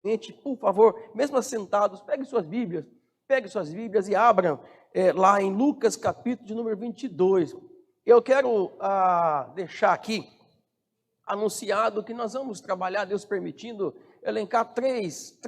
Gente, por favor, mesmo assentados, pegue suas Bíblias e abram lá em Lucas, capítulo de número 22. Eu quero deixar aqui anunciado que nós vamos trabalhar, Deus permitindo, elencar três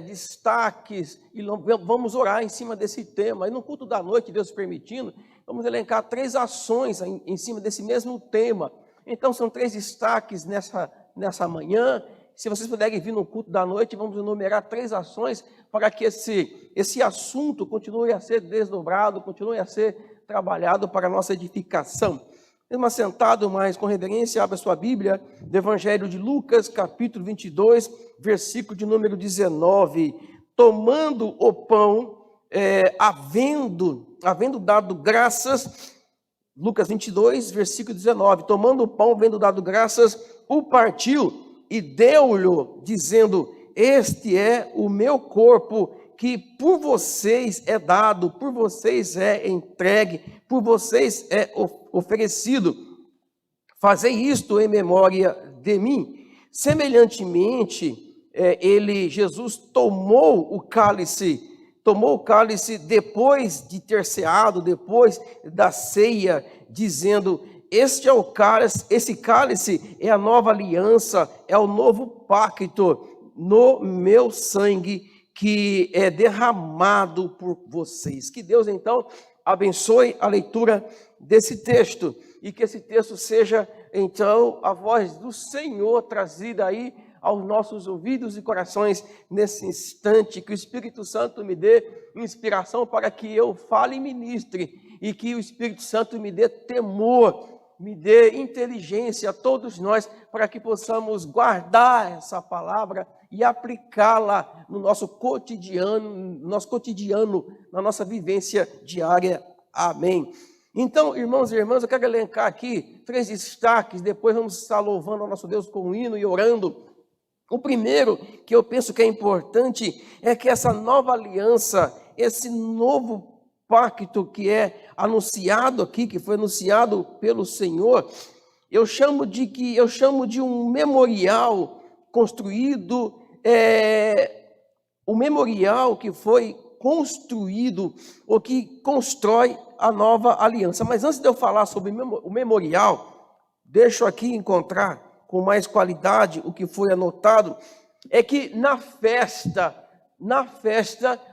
destaques e vamos orar em cima desse tema. E no culto da noite, Deus permitindo, vamos elencar 3 ações em cima desse mesmo tema. Então, são 3 destaques nessa manhã. Se vocês puderem vir no culto da noite, vamos enumerar 3 ações para que esse assunto continue a ser desdobrado, continue a ser trabalhado para a nossa edificação. Mesmo assentado, mas com reverência, abra sua Bíblia, do Evangelho de Lucas, capítulo 22, versículo de número 19. Tomando o pão, havendo dado graças, Lucas 22, versículo 19. Tomando o pão, havendo dado graças, o partiu e deu-lhe, dizendo: este é o meu corpo, que por vocês é dado, por vocês é entregue, por vocês é oferecido. Fazei isto em memória de mim. Semelhantemente, Jesus tomou o cálice depois de ter ceado, depois da ceia, dizendo: esse cálice é a nova aliança, é o novo pacto no meu sangue, que é derramado por vocês. Que Deus, então, abençoe a leitura desse texto, e que esse texto seja, então, a voz do Senhor trazida aí aos nossos ouvidos e corações nesse instante. Que o Espírito Santo me dê inspiração para que eu fale e ministre, e que o Espírito Santo me dê temor, me dê inteligência a todos nós, para que possamos guardar essa palavra e aplicá-la no nosso cotidiano, na nossa vivência diária. Amém. Então, irmãos e irmãs, eu quero elencar aqui 3 destaques, depois vamos estar louvando ao nosso Deus com um hino e orando. O primeiro, que eu penso que é importante, é que essa nova aliança, esse novo pacto que é anunciado aqui, que foi anunciado pelo Senhor, eu chamo de um memorial construído, o memorial que foi construído, ou que constrói a nova aliança. Mas antes de eu falar sobre o memorial, deixo aqui encontrar com mais qualidade o que foi anotado, é que na festa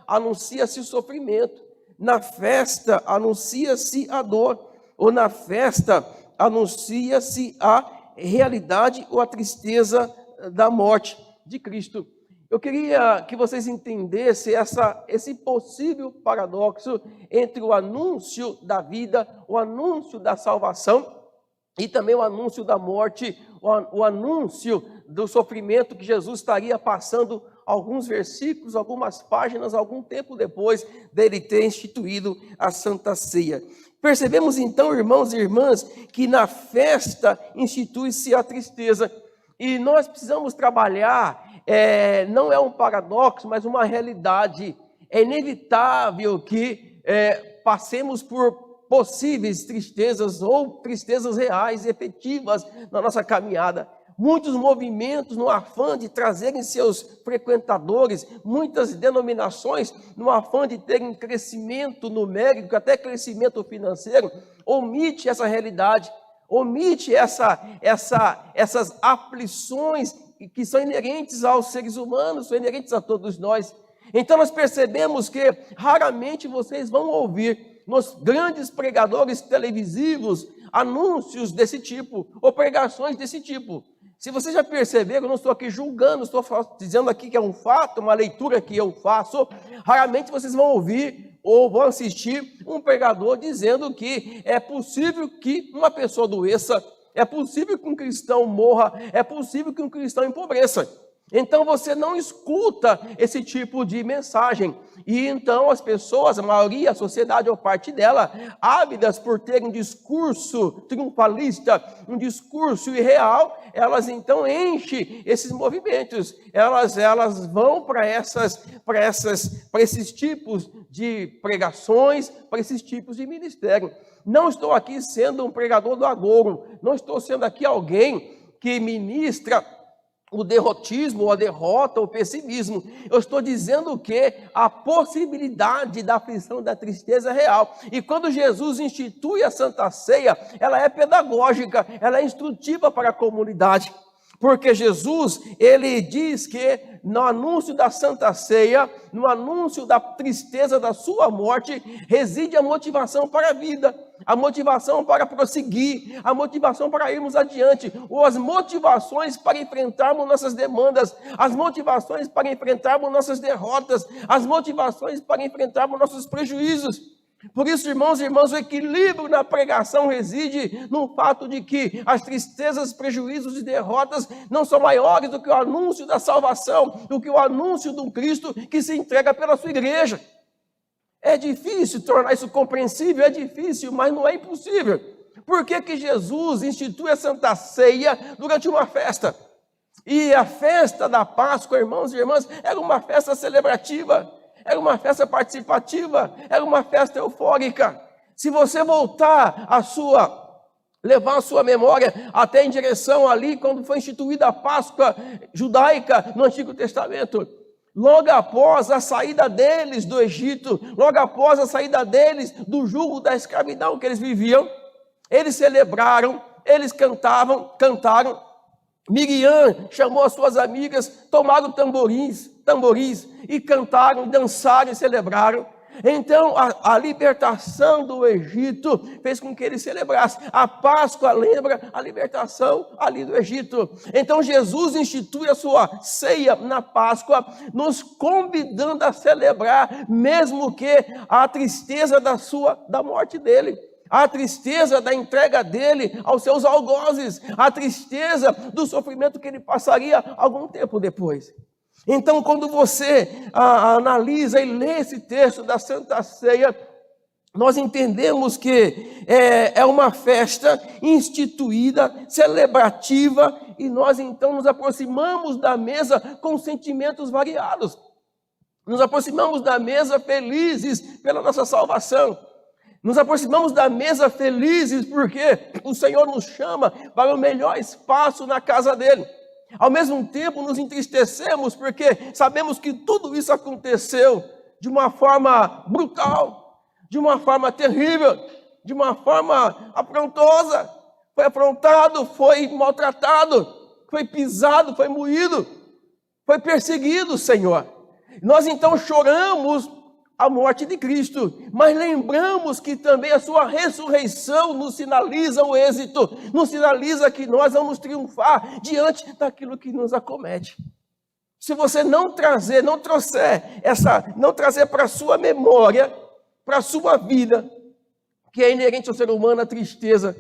anuncia-se o sofrimento, na festa anuncia-se a dor, ou na festa anuncia-se a realidade ou a tristeza da morte de Cristo. Eu queria que vocês entendessem esse possível paradoxo entre o anúncio da vida, o anúncio da salvação, e também o anúncio da morte, o anúncio do sofrimento que Jesus estaria passando alguns versículos, algumas páginas, algum tempo depois dele ter instituído a Santa Ceia. Percebemos então, irmãos e irmãs, que na festa institui-se a tristeza. E nós precisamos trabalhar, não é um paradoxo, mas uma realidade. É inevitável que passemos por possíveis tristezas ou tristezas reais, efetivas na nossa caminhada. Muitos movimentos no afã de trazerem seus frequentadores, muitas denominações no afã de terem crescimento numérico, até crescimento financeiro, omite essa realidade, omite essas aflições que são inerentes aos seres humanos, são inerentes a todos nós. Então nós percebemos que raramente vocês vão ouvir nos grandes pregadores televisivos anúncios desse tipo, ou pregações desse tipo. Se vocês já perceberam, eu não estou aqui julgando, estou dizendo aqui que é um fato, uma leitura que eu faço. Raramente vocês vão ouvir ou vão assistir um pregador dizendo que é possível que uma pessoa adoeça, é possível que um cristão morra, é possível que um cristão empobreça. Então você não escuta esse tipo de mensagem. E então as pessoas, a maioria, a sociedade ou parte dela, ávidas por ter um discurso triunfalista, um discurso irreal, elas então enchem esses movimentos. Elas vão para esses tipos de pregações, para esses tipos de ministério. Não estou aqui sendo um pregador do agouro, não estou sendo aqui alguém que ministra o derrotismo, ou a derrota, ou o pessimismo. Eu estou dizendo que a possibilidade da aflição, da tristeza é real. E quando Jesus institui a Santa Ceia, ela é pedagógica, ela é instrutiva para a comunidade. Porque Jesus, ele diz que no anúncio da Santa Ceia, no anúncio da tristeza da sua morte, reside a motivação para a vida, a motivação para prosseguir, a motivação para irmos adiante, ou as motivações para enfrentarmos nossas demandas, as motivações para enfrentarmos nossas derrotas, as motivações para enfrentarmos nossos prejuízos. Por isso, irmãos e irmãs, o equilíbrio na pregação reside no fato de que as tristezas, prejuízos e derrotas não são maiores do que o anúncio da salvação, do que o anúncio de um Cristo que se entrega pela sua igreja. É difícil tornar isso compreensível, é difícil, mas não é impossível. Por que que Jesus institui a Santa Ceia durante uma festa? E a festa da Páscoa, irmãos e irmãs, era uma festa celebrativa. Era uma festa participativa, era uma festa eufórica. Se você voltar levar a sua memória até em direção ali, quando foi instituída a Páscoa judaica no Antigo Testamento, logo após a saída deles do Egito, logo após a saída deles do jugo da escravidão que eles viviam, eles celebraram, eles cantaram. Miriam chamou as suas amigas, tomaram tamborins e cantaram, dançaram e celebraram. Então a libertação do Egito fez com que eles celebrassem. A Páscoa lembra a libertação ali do Egito. Então Jesus institui a sua ceia na Páscoa, nos convidando a celebrar, mesmo que a tristeza da morte dele, a tristeza da entrega dele aos seus algozes, a tristeza do sofrimento que ele passaria algum tempo depois. Então, quando você analisa e lê esse texto da Santa Ceia, nós entendemos que é uma festa instituída, celebrativa, e nós então nos aproximamos da mesa com sentimentos variados. Nos aproximamos da mesa felizes pela nossa salvação. Nos aproximamos da mesa felizes porque o Senhor nos chama para o melhor espaço na casa dele. Ao mesmo tempo nos entristecemos porque sabemos que tudo isso aconteceu de uma forma brutal, de uma forma terrível, de uma forma afrontosa. Foi afrontado, foi maltratado, foi pisado, foi moído, foi perseguido, Senhor. Nós então choramos a morte de Cristo, mas lembramos que também a sua ressurreição nos sinaliza o êxito, nos sinaliza que nós vamos triunfar diante daquilo que nos acomete. Se você não trazer para a sua memória, para a sua vida, que é inerente ao ser humano a tristeza,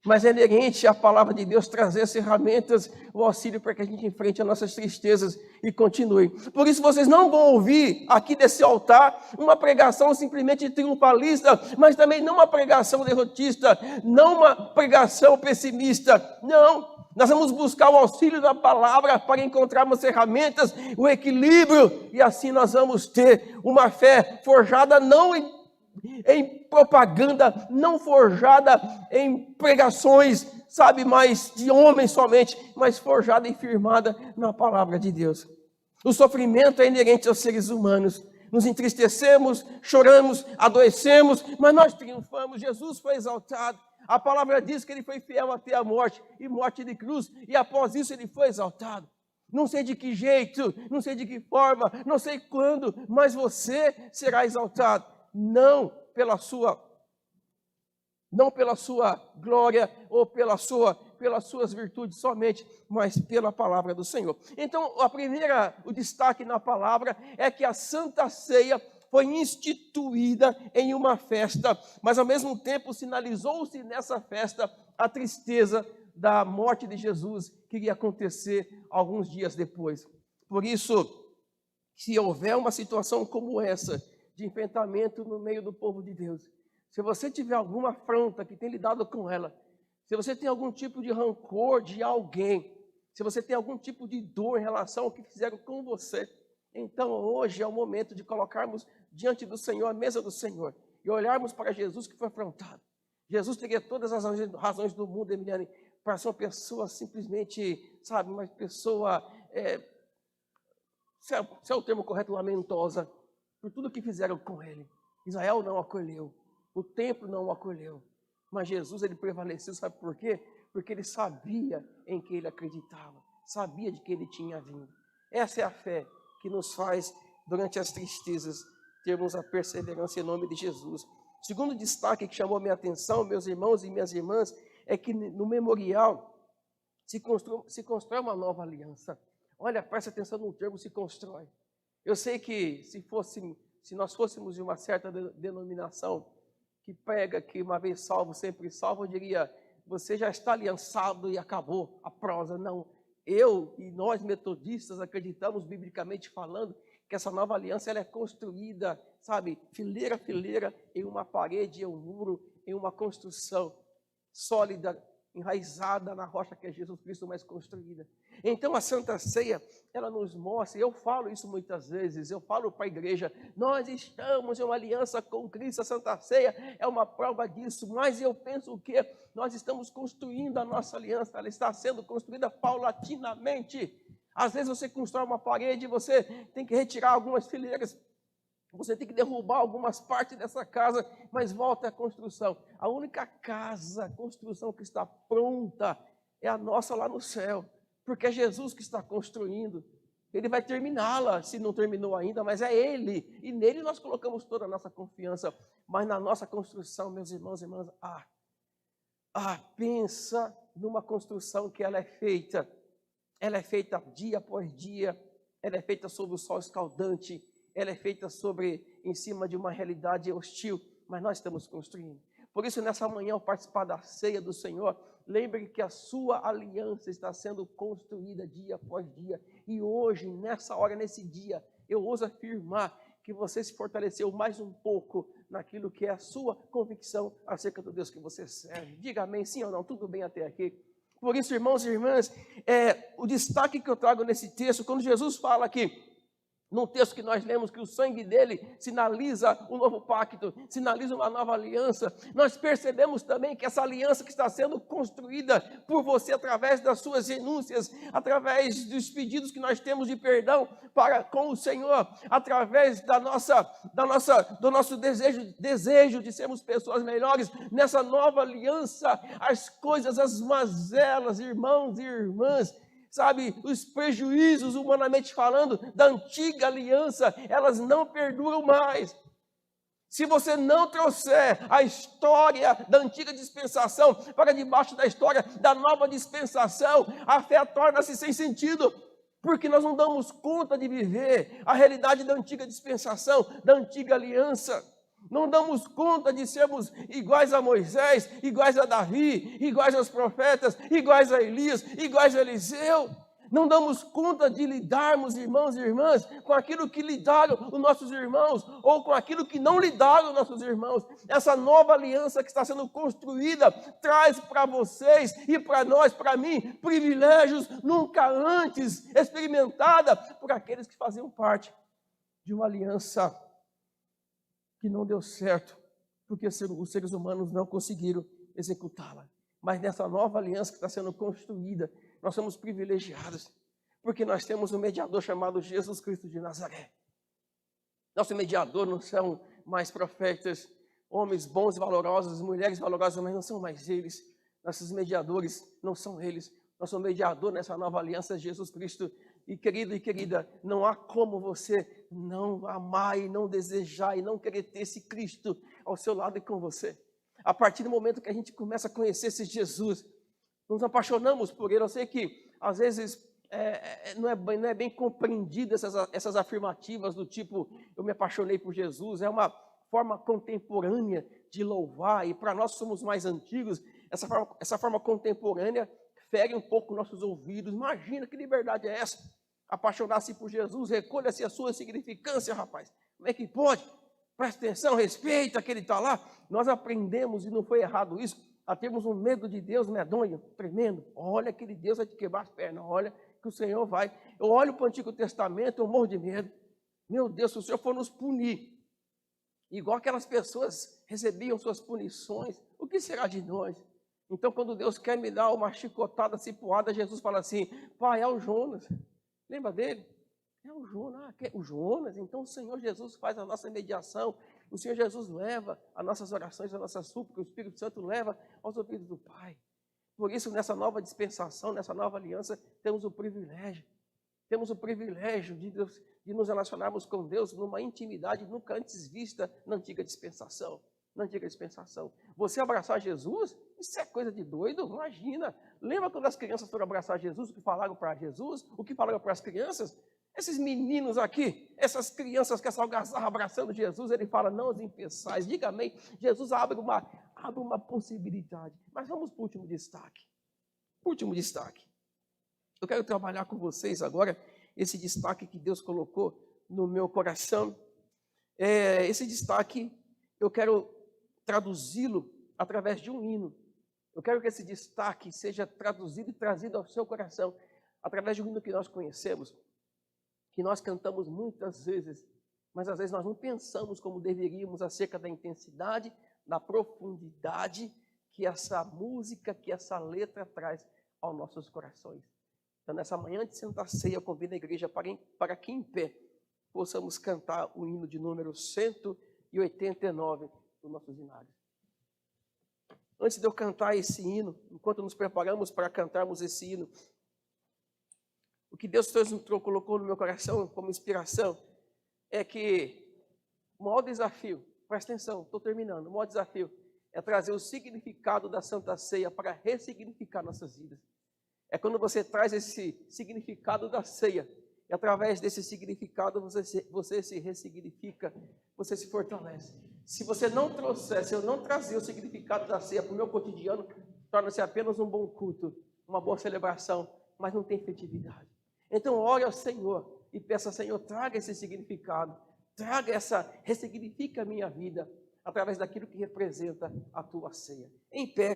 mas é inerente à palavra de Deus trazer as ferramentas, o auxílio para que a gente enfrente as nossas tristezas e continue. Por isso vocês não vão ouvir aqui desse altar uma pregação simplesmente triunfalista, mas também não uma pregação derrotista, não uma pregação pessimista, não. Nós vamos buscar o auxílio da palavra para encontrarmos ferramentas, o equilíbrio, e assim nós vamos ter uma fé forjada não em propaganda, não forjada em pregações, mais de homens somente, mas forjada e firmada na palavra de Deus. O sofrimento é inerente aos seres humanos. Nos entristecemos, choramos, adoecemos, mas nós triunfamos. Jesus foi exaltado. A palavra diz que ele foi fiel até a morte, e morte de cruz, e após isso ele foi exaltado. Não sei de que jeito, não sei de que forma, não sei quando, mas você será exaltado. Não pela sua glória ou pelas suas virtudes somente, mas pela palavra do Senhor. Então, o destaque na palavra é que a Santa Ceia foi instituída em uma festa, mas ao mesmo tempo sinalizou-se nessa festa a tristeza da morte de Jesus, que iria acontecer alguns dias depois. Por isso, se houver uma situação como essa, de enfrentamento no meio do povo de Deus, se você tiver alguma afronta que tem lidado com ela, se você tem algum tipo de rancor de alguém, se você tem algum tipo de dor em relação ao que fizeram com você, então hoje é o momento de colocarmos diante do Senhor, a mesa do Senhor, e olharmos para Jesus que foi afrontado. Jesus teria todas as razões do mundo, Emiliane, para ser uma pessoa simplesmente, sabe, uma pessoa, se é o termo correto, lamentosa, por tudo que fizeram com ele. Israel não o acolheu, o templo não o acolheu, mas Jesus, ele prevaleceu, sabe por quê? Porque ele sabia em que ele acreditava, sabia de que ele tinha vindo. Essa é a fé que nos faz, durante as tristezas, termos a perseverança em nome de Jesus. O segundo destaque que chamou a minha atenção, meus irmãos e minhas irmãs, é que no memorial se constrói uma nova aliança. Olha, presta atenção no termo "se constrói". Eu sei que se nós fôssemos de uma certa denominação que prega que uma vez salvo, sempre salvo, eu diria, você já está aliançado e acabou a prosa. Não, eu e nós metodistas acreditamos, biblicamente falando, que essa nova aliança ela é construída, sabe, fileira a fileira, em uma parede, em um muro, em uma construção sólida, enraizada na rocha que é Jesus Cristo, mas construída. Então a Santa Ceia, ela nos mostra, eu falo isso muitas vezes, eu falo para a igreja, nós estamos em uma aliança com Cristo, a Santa Ceia é uma prova disso, mas eu penso que nós estamos construindo a nossa aliança, ela está sendo construída paulatinamente. Às vezes você constrói uma parede, você tem que retirar algumas fileiras, você tem que derrubar algumas partes dessa casa, mas volta à construção. A única construção que está pronta é a nossa lá no céu, porque é Jesus que está construindo. Ele vai terminá-la, se não terminou ainda, mas é Ele. E nele nós colocamos toda a nossa confiança. Mas na nossa construção, meus irmãos e irmãs, pensa numa construção que ela é feita dia após dia, ela é feita sob o sol escaldante, ela é feita em cima de uma realidade hostil, mas nós estamos construindo. Por isso, nessa manhã, ao participar da ceia do Senhor, lembre que a sua aliança está sendo construída dia após dia. E hoje, nessa hora, nesse dia, eu ouso afirmar que você se fortaleceu mais um pouco naquilo que é a sua convicção acerca do Deus que você serve. Diga amém, sim ou não, tudo bem até aqui? Por isso, irmãos e irmãs, o destaque que eu trago nesse texto, quando Jesus fala aqui, num texto que nós lemos que o sangue dele sinaliza um novo pacto, sinaliza uma nova aliança, nós percebemos também que essa aliança que está sendo construída por você através das suas renúncias, através dos pedidos que nós temos de perdão para com o Senhor, através do nosso desejo de sermos pessoas melhores, nessa nova aliança, as coisas, as mazelas, irmãos e irmãs, sabe, os prejuízos, humanamente falando, da antiga aliança, elas não perduram mais. Se você não trouxer a história da antiga dispensação para debaixo da história da nova dispensação, a fé torna-se sem sentido, porque nós não damos conta de viver a realidade da antiga dispensação, da antiga aliança. Não damos conta de sermos iguais a Moisés, iguais a Davi, iguais aos profetas, iguais a Elias, iguais a Eliseu. Não damos conta de lidarmos, irmãos e irmãs, com aquilo que lidaram os nossos irmãos, ou com aquilo que não lidaram os nossos irmãos. Essa nova aliança que está sendo construída traz para vocês e para nós, para mim, privilégios nunca antes experimentada por aqueles que faziam parte de uma aliança que não deu certo, porque os seres humanos não conseguiram executá-la. Mas nessa nova aliança que está sendo construída, nós somos privilegiados, porque nós temos um mediador chamado Jesus Cristo de Nazaré. Nosso mediador não são mais profetas, homens bons e valorosos, mulheres valorosas, mas não são mais eles. Nossos mediadores não são eles. Nosso mediador nessa nova aliança é Jesus Cristo. E querido e querida, não há como você não amar e não desejar e não querer ter esse Cristo ao seu lado e com você. A partir do momento que a gente começa a conhecer esse Jesus, nos apaixonamos por ele. Eu sei que às vezes não é bem compreendido essas afirmativas do tipo, eu me apaixonei por Jesus. É uma forma contemporânea de louvar, e para nós que somos mais antigos, essa forma contemporânea fere um pouco nossos ouvidos. Imagina que liberdade é essa? Apaixonar-se por Jesus, recolha-se a sua significância, rapaz. Como é que pode? Presta atenção, respeita que ele está lá. Nós aprendemos, e não foi errado isso, a termos um medo de Deus medonho, tremendo. Olha, aquele Deus vai te quebrar as pernas, olha que o Senhor vai. Eu olho para o Antigo Testamento, eu morro de medo. Meu Deus, se o Senhor for nos punir, igual aquelas pessoas recebiam suas punições, o que será de nós? Então, quando Deus quer me dar uma chicotada cipuada, Jesus fala assim: Pai, é o Jonas. Lembra dele? É o Jonas. O Jonas. Então, o Senhor Jesus faz a nossa mediação. O Senhor Jesus leva as nossas orações, a nossa súplica. O Espírito Santo leva aos ouvidos do Pai. Por isso, nessa nova dispensação, nessa nova aliança, temos o privilégio de nos relacionarmos com Deus numa intimidade nunca antes vista na antiga dispensação. Você abraçar Jesus, isso é coisa de doido, imagina. Lembra quando as crianças foram abraçar Jesus, o que falaram para Jesus? O que falaram para as crianças? Esses meninos aqui, essas crianças que essa algazarra abraçando Jesus, ele fala: não os impeçais, diga amém. Jesus abre uma possibilidade. Mas vamos para o último destaque. Eu quero trabalhar com vocês agora esse destaque que Deus colocou no meu coração. Esse destaque eu quero traduzi-lo através de um hino. Eu quero que esse destaque seja traduzido e trazido ao seu coração através de um hino que nós conhecemos, que nós cantamos muitas vezes, mas às vezes nós não pensamos como deveríamos acerca da intensidade, da profundidade que essa música, que essa letra traz aos nossos corações. Então, nessa manhã de Santa Ceia, eu convido a igreja para que em pé possamos cantar o hino de número 189 do nosso hinário. Antes de eu cantar esse hino, enquanto nos preparamos para cantarmos esse hino, o que Deus colocou no meu coração como inspiração é que o maior desafio, presta atenção, estou terminando, o maior desafio é trazer o significado da Santa Ceia para ressignificar nossas vidas. É quando você traz esse significado da ceia, e através desse significado você se ressignifica, você se fortalece. Se você não trouxer, se eu não trazer o significado da ceia para o meu cotidiano, torna-se apenas um bom culto, uma boa celebração, mas não tem efetividade. Então ore ao Senhor e peça: Senhor, traga esse significado, ressignifica a minha vida, através daquilo que representa a tua ceia. Em pé.